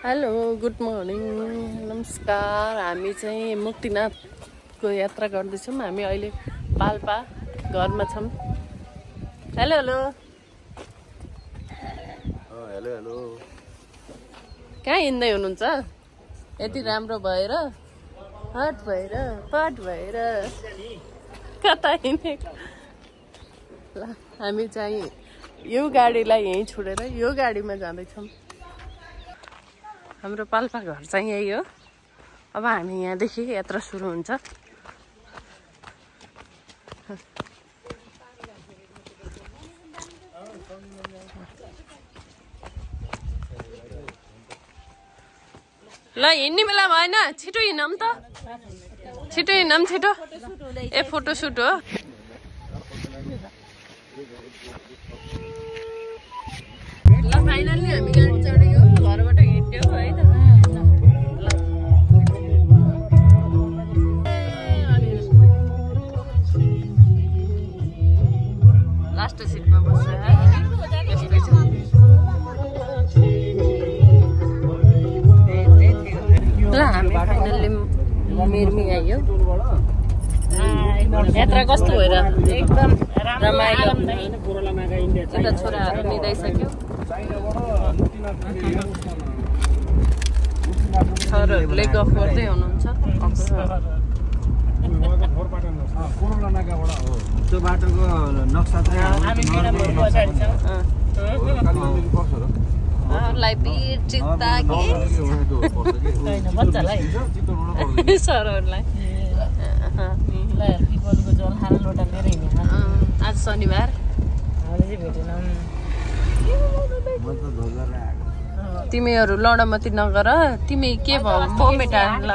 Hello good morning नमस्कार। हामी चाहिँ मुक्तिनाथको यात्रा गर्दैछौँ। हामी अहिले पाल्पा घरमा छौँ। Hello hello hello hello. कहाँ हिँड्दै हुनुहुन्छ? यति राम्रो भएर हट भएर पट भएर कता हिँडेको? ल हामी चाहिँ यो गाडीलाई यहीँ छोडेर यो गाडीमा जाँदैछौँ। हाम्रो पाल्पा घर चाहिँ यही हो। अब हामी यहाँदेखि यात्रा सुरु हुन्छ। ल हिँड्ने बेला भएन, छिटो हिँडौँ त, छिटो हिँडौँ छिटो। ए फोटोसुट हो। ल फाइनल्ली हामी गाडी चढ्यो, घरबाट हिँड्यो है त। लास्ट सिटमा बस्छ है। ल हामी फाइनल्ली मिर्मी आयो। यात्रा कस्तो भएर? एकदम रमाइलो। यता छोराहरू निदाइसक्यो, छोराहरूले गफ गर्दै हुनुहुन्छ। त्यो बाटोको नक्सा सरहरूलाई आज शनिबार तिमीहरू लडमती नगर। तिमी के भयो बमेटा ल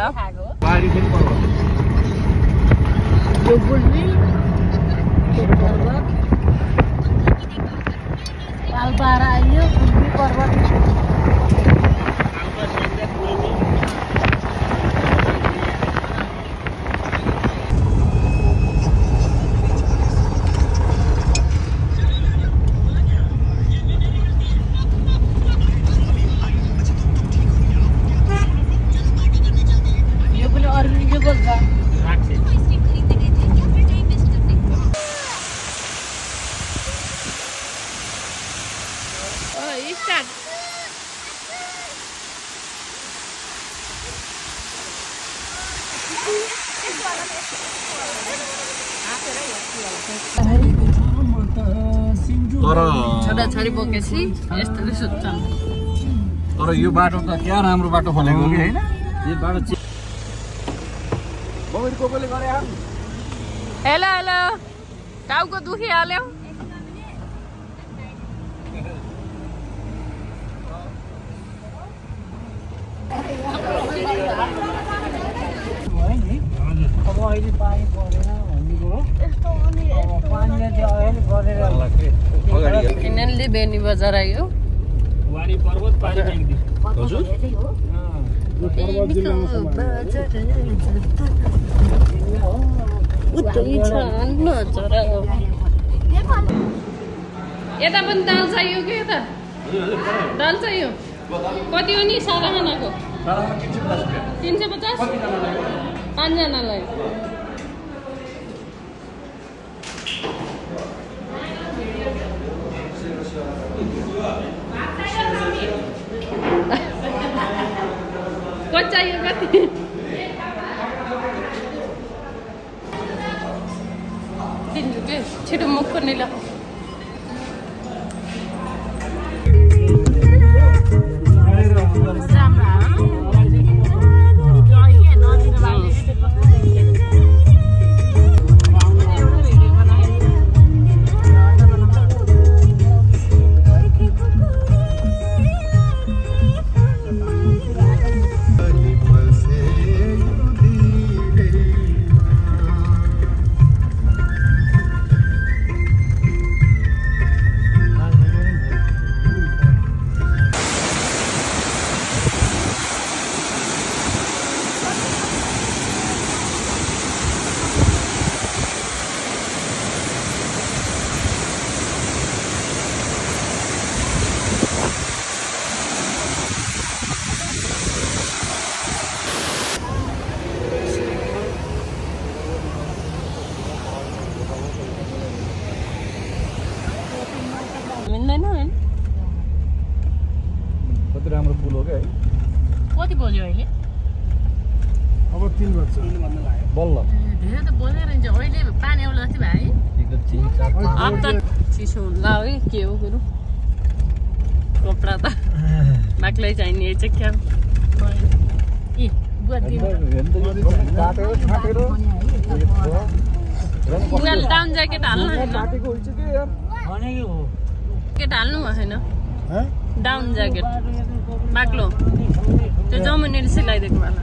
छोराछोरी बोकेपछि यस्तोले सुत्छन्। तर यो बाटो त क्या राम्रो बाटो खोलेको कि हैन? यो बाटो बमरी कोकोले गरे यार। हेलो हेलो, टाउको दुखिहाल्यो। फाइनल्ली बेनी बजार आयो। यता पनि दाल चाहियो कि? यता दाल चाहियो। कति हो नि सादा खानाको? 350 5जनालाई। कति चाहियो? कति दिन्छु कि छिटो मुख खोल्ने। ल कति राम्रो पुल हो क्या है। कति बज्यो अहिले? अब 3 बज्छ बल्ल धेरै त बजेर रहन्छ अहिले पानी आउला जति भाइ अब त चिसो हुँला है के हो कुरो कपडा त बाक्लै चाहिने चाहिँ क्या ए बुवा बुवाले डाउन ज्याकेट हाल्नु ज्याकेट हाल्नु भएन डाउन ज्याकेट बाक्लो त्यो जमुनेले सिलाइदिएको होला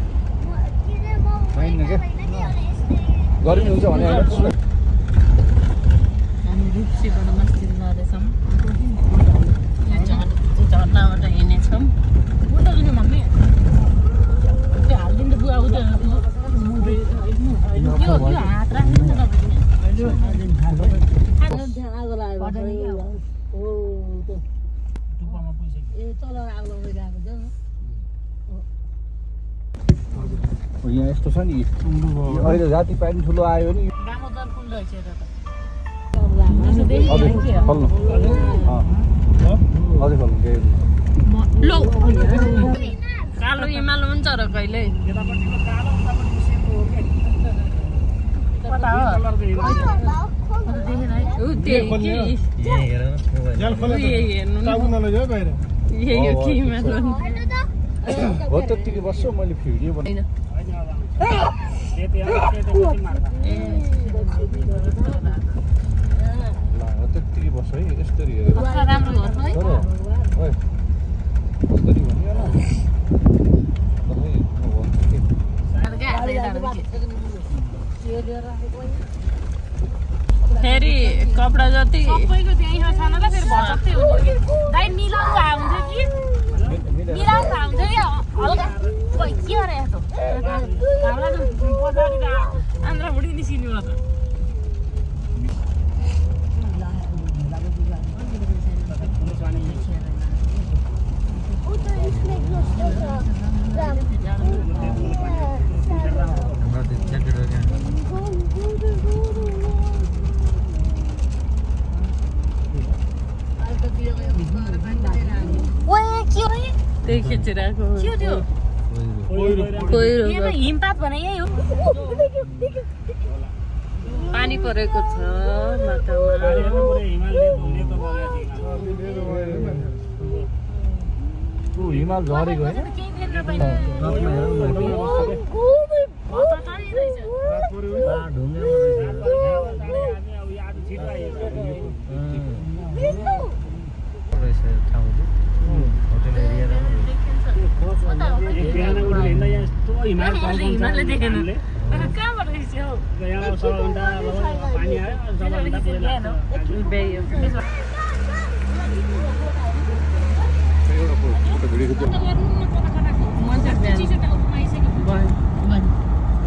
गर्मी हुन्छ भने हामी रुप्सीबाट मस्जिद जाँदैछौँ झर्नाबाट हिँड्नेछौँ मम्मी त्यो हालिदिनु बुवा हात राख्नु यहाँ यस्तो छ नि अहिले जाति पानी ठुलो आयो नि दामोदर पुल रहेछ अझै फल्नु लो कालो हिमाल हुन्छ र कहिले हो त्यतिकै बस्छु मैले भिडियो बनाएँ त्यतिकै बस्छु है यसरी हेरेर कसरी फेरि कपडा जति सबैको त्यही छ न ल फेरि भजत्तै हुन्छ कि दाइ मिलाउनु हुन्छ कि मिलाउनु हुन्छ कि हल्का खोइ के गरे यस्तो हामीलाई त पछाडि त आन्द्रा भुडी निस्किनु होला त त्यही खिचिरहेको हिमपात भने यही हो पानी परेको छ माटामा हिमाल झरेको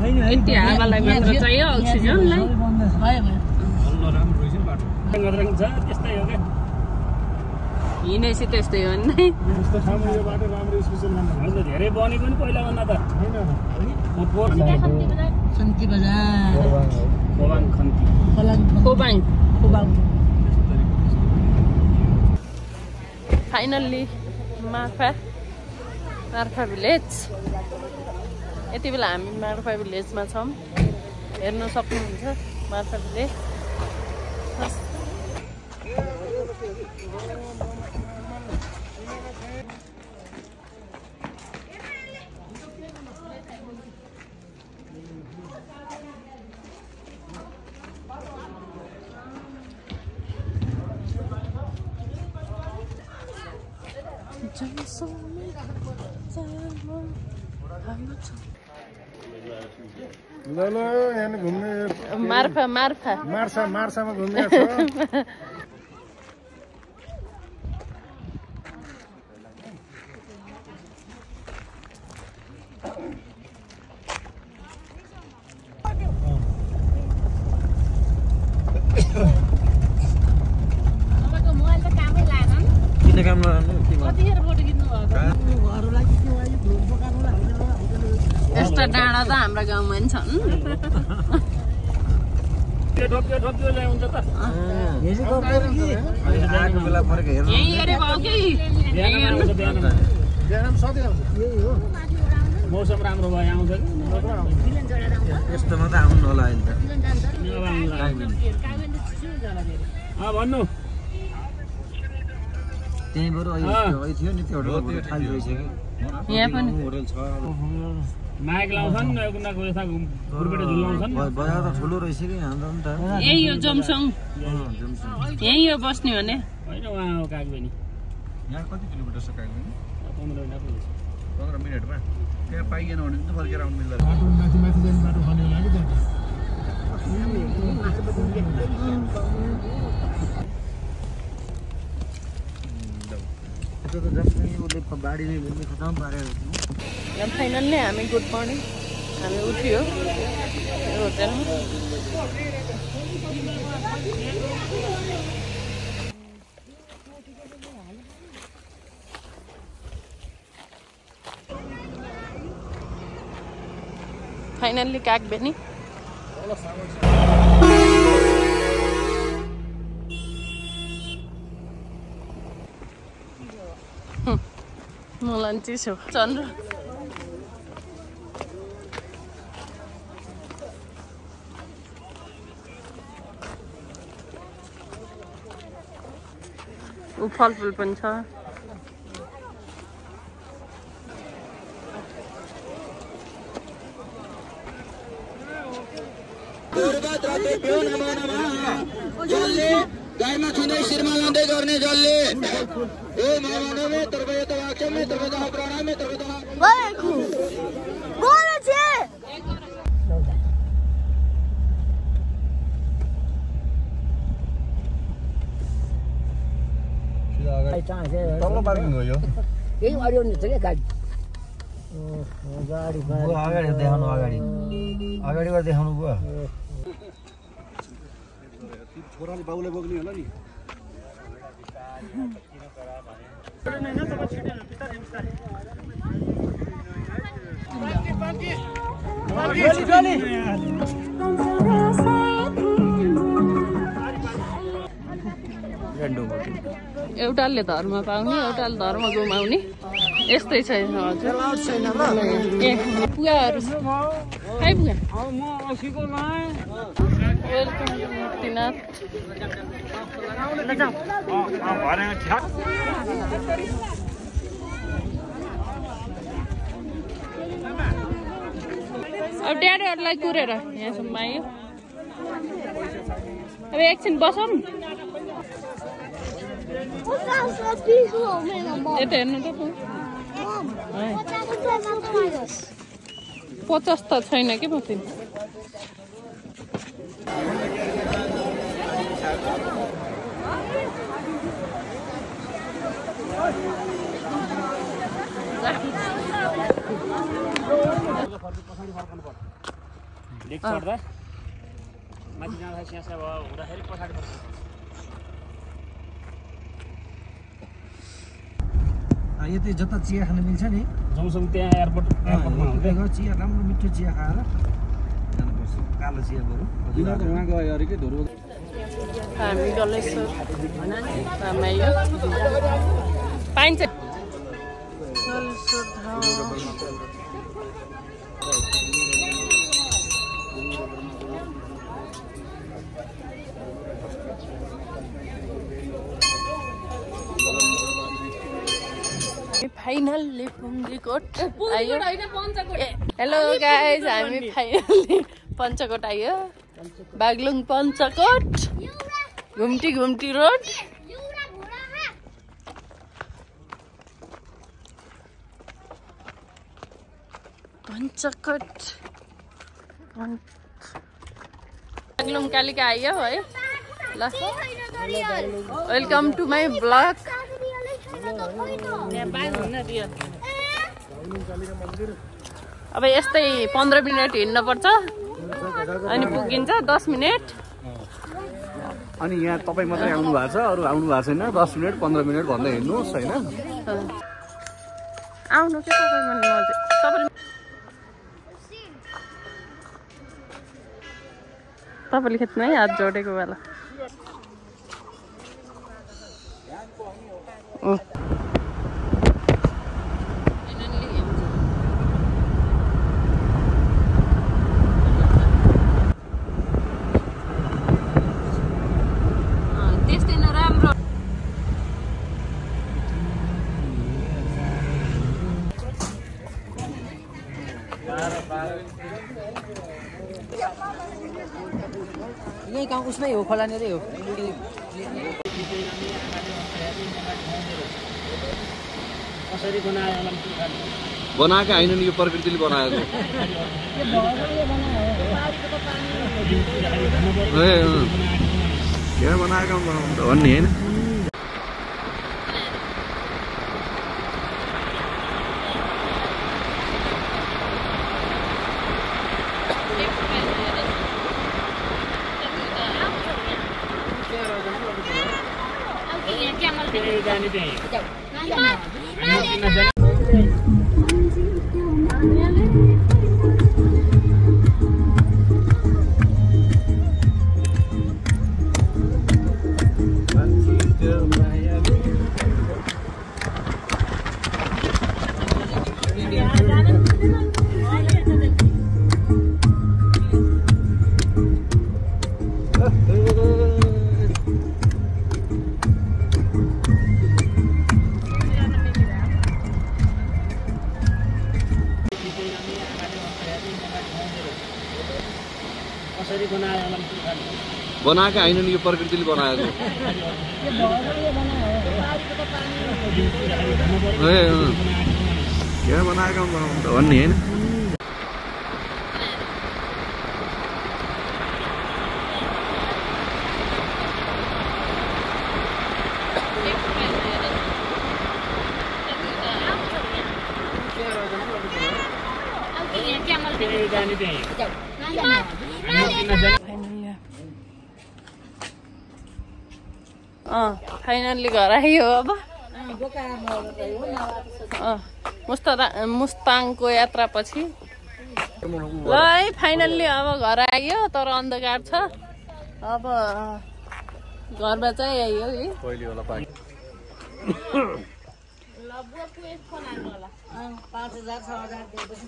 होइन यति हावालाई मात्र चाहियो अक्सिजनलाई हिँडेपछि त्यस्तै हो नि धेरै बनेको नि पहिलाभन्दा त फाइनल्ली मार्फा भिलेज यति बेला हामी मार्फा भिलेजमा छौँ हेर्न सक्नुहुन्छ मार्फा भिलेज मार्सामा घुम्ने यस्ता डाँडा त हाम्रो गाउँमा पनि छन् यही हेरे भयो कि सधैँ आउँछ यही हो मौसम राम्रो भयो आउँछ यस्तोमा त आउनु होला अहिले त भन्नु त्यही बरु थियो नि त्यो होटल खाली भइसक्यो यहाँ पनि होटल छ माइक लाउँछन् कुना को यता घुरपेटे झुलाउँछन् बजार त ठुलो रहेछ कि हाम्रो नि त यही हो जोमसङ यही हो बस्ने भने होइन उहाँ हो कागबेनी यहाँ कति किलोमिटर छ कागबेनी 15 मिनटमा त्यहाँ पाइएन भने त फर्केर आउनु मिल्दैन बाटो माथि माथि जाने बाटो खन्यो होला कि त्यहाँ त्यो त जम्मै उसले बाढीले घुम्ने खतम पारेको यहाँ फाइनल्ली हामी गुड मर्निङ हामी उठ्यो होटेलमा फाइनल्ली कागबेनी मलाई चिसो चन्द्र फलफुल पनि छ गाईमा छुँदै शिरमा लाँदै गर्ने जसले ए मानवमे तर्बयत वाक्यमे तर्बयत प्राणमे तर्बयत बोलेको बोले छे तल्लो पार्किङ हो यो यही अडियो नि छ के गाडी अगाडि देखाउनु अगाडि गएर देखाउनु भयो छोराले बाउले बोक्ने होला नि एउटाले धर्म पाउने एउटाले धर्म गुमाउने यस्तै छ हजुर ए पुगाहरू खै पुगा वेलकम टु मुक्तिनाथ अब ड्याडीहरूलाई कुरेर यहाँसम्म आयो अब एकछिन बसौँ यता हेर्नु त 50 त छैन कि म तिमी लेक चढ्दा माथि जाँदा स्यासा भयो हुँदाखेरि पछाडि यतै जता चिया खान मिल्छ नि जाउँछौँ त्यहाँ एयरपोर्टमा हुन्छ चिया राम्रो मिठो चिया खाएर जानुपर्छ कालो चिया बरु उहाँ गयो अरे कि धुरो हामी गलेश्वर आयो पाइन्छ फाइनल्ली पुङ्गीकोट आयो हेलो गाइज हामी फाइनल्ली पञ्चकोट आयो बागलुङ पञ्चकोट घुम्टी घुम्टी रोड पञ्चकोट बागलुङ कालिका आयो है ल वेलकम टु माई ब्लग अब यस्तै 15 मिनट हिँड्न पर्छ अनि पुगिन्छ 10 मिनट अनि यहाँ तपाईँ मात्रै आउनु भएको छ अरू आउनु भएको छैन 10 मिनट 15 मिनट भन्दै हिँड्नुहोस् होइन आउनु के तपाईँले खेत्नु है हात जोडेको बेला यही गाउँ उसमै हो खोलानेरै हो कसरी बनायो बनाएका होइन नि यो प्रकृतिले बनाएको यहाँ बनाएका भन्ने होइन कसरी बनायो बनाएका होइन नि यो प्रकृतिले बनाएको यहाँ बनाएका भन्ने होइन फाइनल्ली घर आयो अब मुस्ताङको यात्रा पछि ल है फाइनल्ली अब घर आयो तर अन्धकार छ अब घरमा चाहिँ आइयो है पहिले होला पानी ल बुवा पुगेछ फोन हान्नु होला 5000 6000 दिएपछि